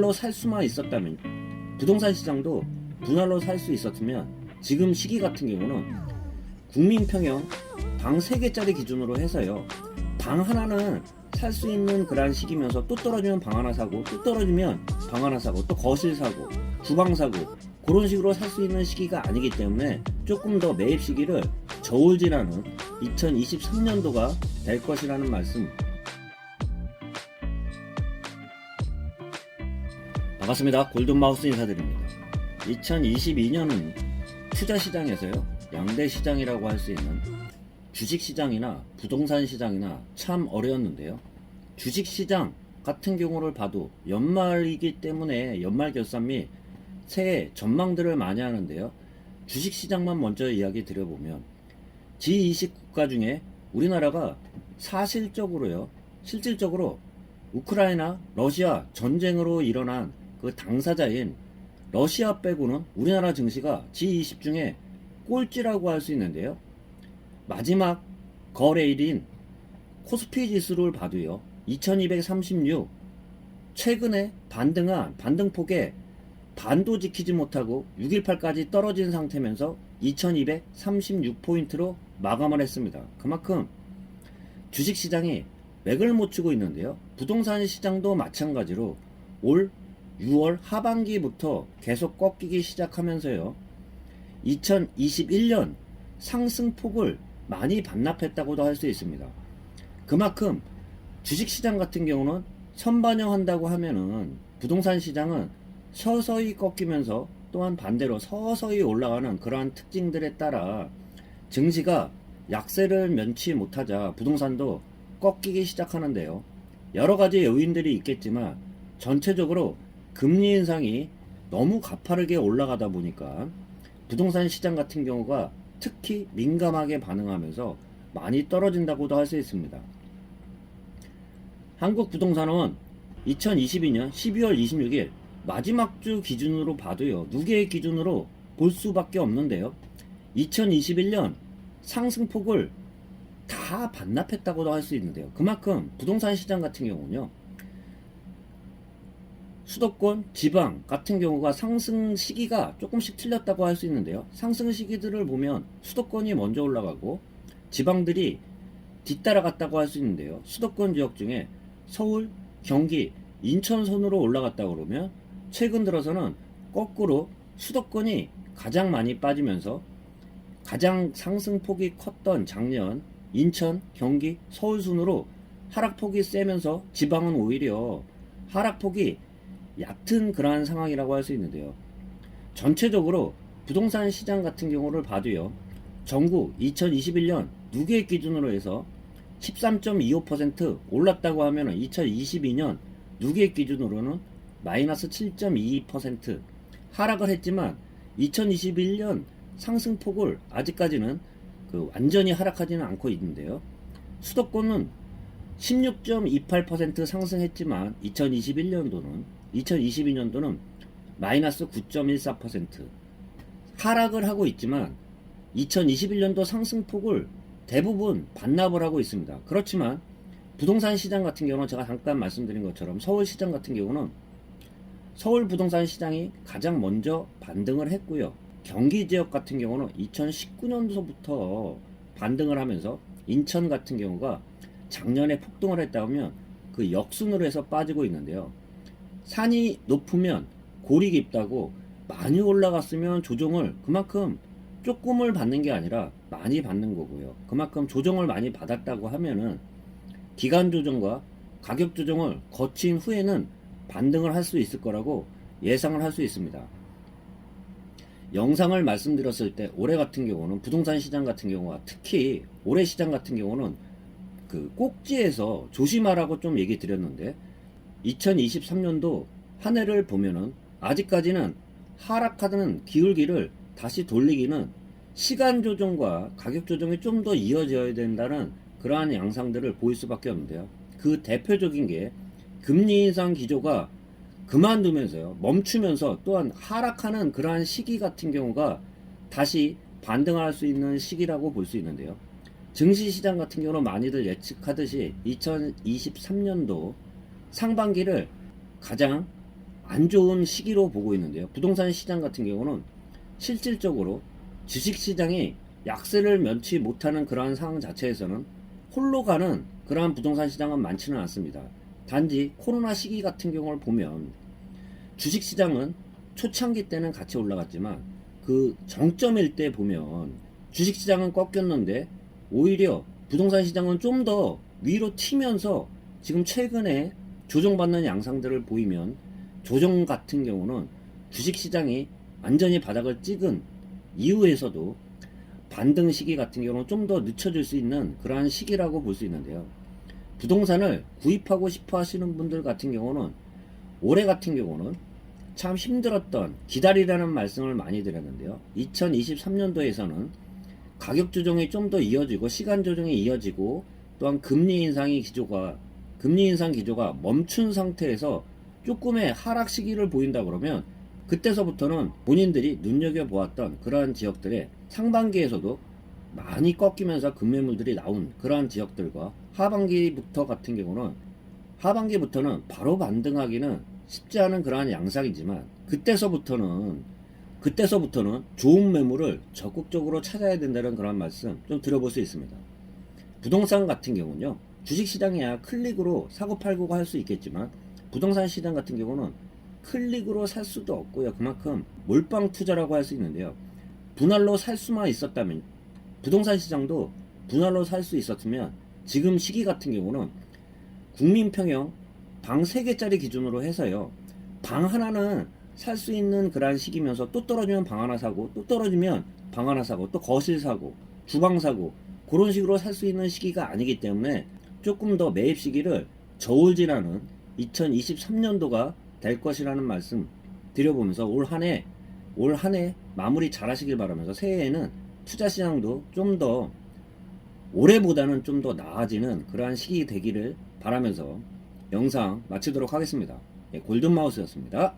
분할로 살 수만 있었다면, 부동산 시장도 분할로 살 수 있었으면 지금 시기 같은 경우는 국민평형 방 3개짜리 기준으로 해서요, 방 하나는 살 수 있는 그러한 시기면서 또 떨어지면 방 하나 사고, 또 떨어지면 방 하나 사고, 또 거실 사고, 주방 사고, 그런 식으로 살 수 있는 시기가 아니기 때문에 조금 더 매입 시기를 저울질하는 2023년도가 될 것이라는 말씀. 반갑습니다. 골든마우스 인사드립니다. 2022년은 투자시장에서요, 양대 시장이라고 할 수 있는 주식시장이나 부동산 시장이나 참 어려웠는데요. 주식시장 같은 경우를 봐도 연말이기 때문에 연말 결산 및 새해 전망들을 많이 하는데요. 주식시장만 먼저 이야기 드려보면 G20 국가 중에 우리나라가 사실적으로요, 실질적으로 우크라이나 러시아 전쟁으로 일어난 그 당사자인 러시아 빼고는 우리나라 증시가 G20 중에 꼴찌라고 할 수 있는데요. 마지막 거래일인 코스피 지수를 봐도요, 2236, 최근에 반등한 반등폭에 반도 지키지 못하고 618까지 떨어진 상태면서 2236포인트로 마감을 했습니다. 그만큼 주식시장이 맥을 못 추고 있는데요. 부동산 시장도 마찬가지로 올 6월 하반기부터 계속 꺾이기 시작하면서요, 2021년 상승폭을 많이 반납했다고도 할 수 있습니다. 그만큼 주식시장 같은 경우는 선반영한다고 하면은 부동산 시장은 서서히 꺾이면서 또한 반대로 서서히 올라가는 그러한 특징들에 따라 증시가 약세를 면치 못하자 부동산도 꺾이기 시작하는데요. 여러 가지 요인들이 있겠지만 전체적으로 금리 인상이 너무 가파르게 올라가다 보니까 부동산 시장 같은 경우가 특히 민감하게 반응하면서 많이 떨어진다고도 할 수 있습니다. 한국부동산은 2022년 12월 26일 마지막 주 기준으로 봐도요, 누계의 기준으로 볼 수밖에 없는데요. 2021년 상승폭을 다 반납했다고도 할 수 있는데요. 그만큼 부동산 시장 같은 경우는요, 수도권, 지방 같은 경우가 상승 시기가 조금씩 틀렸다고 할 수 있는데요. 상승 시기들을 보면 수도권이 먼저 올라가고 지방들이 뒤따라갔다고 할 수 있는데요. 수도권 지역 중에 서울, 경기, 인천 선으로 올라갔다 그러면 최근 들어서는 거꾸로 수도권이 가장 많이 빠지면서 가장 상승폭이 컸던 작년 인천, 경기, 서울 순으로 하락폭이 세면서 지방은 오히려 하락폭이 얕은 그러한 상황이라고 할 수 있는데요. 전체적으로 부동산 시장 같은 경우를 봐도요, 전국 2021년 누계 기준으로 해서 13.25% 올랐다고 하면 2022년 누계 기준으로는 마이너스 7.22% 하락을 했지만 2021년 상승폭을 아직까지는 완전히 하락하지는 않고 있는데요. 수도권은 16.28% 상승했지만 2022년도는 마이너스 9.14% 하락을 하고 있지만 2021년도 상승폭을 대부분 반납을 하고 있습니다. 그렇지만 부동산 시장 같은 경우는 제가 잠깐 말씀드린 것처럼 서울 시장 같은 경우는 서울 부동산 시장이 가장 먼저 반등을 했고요. 경기 지역 같은 경우는 2019년도부터 반등을 하면서 인천 같은 경우가 작년에 폭등을 했다 하면 그 역순으로 해서 빠지고 있는데요. 산이 높으면 골이 깊다고 많이 올라갔으면 조정을 그만큼 조금을 받는 게 아니라 많이 받는 거고요. 그만큼 조정을 많이 받았다고 하면은 기간 조정과 가격 조정을 거친 후에는 반등을 할 수 있을 거라고 예상을 할 수 있습니다. 영상을 말씀드렸을 때 올해 같은 경우는 부동산 시장 같은 경우가 특히 올해 시장 같은 경우는 그 꼭지에서 조심하라고 좀 얘기 드렸는데 2023년도 한 해를 보면은 아직까지는 하락하는 기울기를 다시 돌리기는 시간 조정과 가격 조정이 좀 더 이어져야 된다는 그러한 양상들을 보일 수밖에 없는데요. 그 대표적인 게 금리 인상 기조가 그만두면서요, 멈추면서 또한 하락하는 그러한 시기 같은 경우가 다시 반등할 수 있는 시기라고 볼 수 있는데요. 증시시장 같은 경우는 많이들 예측하듯이 2023년도 상반기를 가장 안 좋은 시기로 보고 있는데요. 부동산 시장 같은 경우는 실질적으로 주식시장이 약세를 면치 못하는 그러한 상황 자체에서는 홀로 가는 그러한 부동산 시장은 많지는 않습니다. 단지 코로나 시기 같은 경우를 보면 주식시장은 초창기 때는 같이 올라갔지만 그 정점일 때 보면 주식시장은 꺾였는데 오히려 부동산 시장은 좀 더 위로 튀면서 지금 최근에 조정받는 양상들을 보이면 조정 같은 경우는 주식시장이 완전히 바닥을 찍은 이후에서도 반등 시기 같은 경우는 좀 더 늦춰질 수 있는 그러한 시기라고 볼 수 있는데요. 부동산을 구입하고 싶어 하시는 분들 같은 경우는 올해 같은 경우는 참 힘들었던 기다리라는 말씀을 많이 드렸는데요. 2023년도에서는 가격 조정이 좀 더 이어지고 시간 조정이 이어지고 또한 금리 인상 기조가 멈춘 상태에서 조금의 하락 시기를 보인다 그러면 그때서부터는 본인들이 눈여겨보았던 그러한 지역들의 상반기에서도 많이 꺾이면서 급매물들이 나온 그러한 지역들과 하반기부터는 바로 반등하기는 쉽지 않은 그러한 양상이지만 그때서부터는 좋은 매물을 적극적으로 찾아야 된다는 그런 말씀 좀 드려볼 수 있습니다. 부동산 같은 경우는요, 주식시장이야 클릭으로 사고 팔고가 할 수 있겠지만 부동산 시장 같은 경우는 클릭으로 살 수도 없고요. 그만큼 몰빵 투자라고 할 수 있는데요. 분할로 살 수만 있었다면 부동산 시장도 분할로 살 수 있었으면 지금 시기 같은 경우는 국민평형 방 3개짜리 기준으로 해서요. 방 하나는 살 수 있는 그런 시기면서 또 떨어지면 방 하나 사고 또 떨어지면 방 하나 사고 또 거실 사고 주방 사고 그런 식으로 살 수 있는 시기가 아니기 때문에 조금 더 매입 시기를 저울질하는 2023년도가 될 것이라는 말씀 드려보면서 올 한 해 마무리 잘 하시길 바라면서 새해에는 투자 시장도 좀 더 올해보다는 좀 더 나아지는 그러한 시기 되기를 바라면서 영상 마치도록 하겠습니다. 골든마우스였습니다.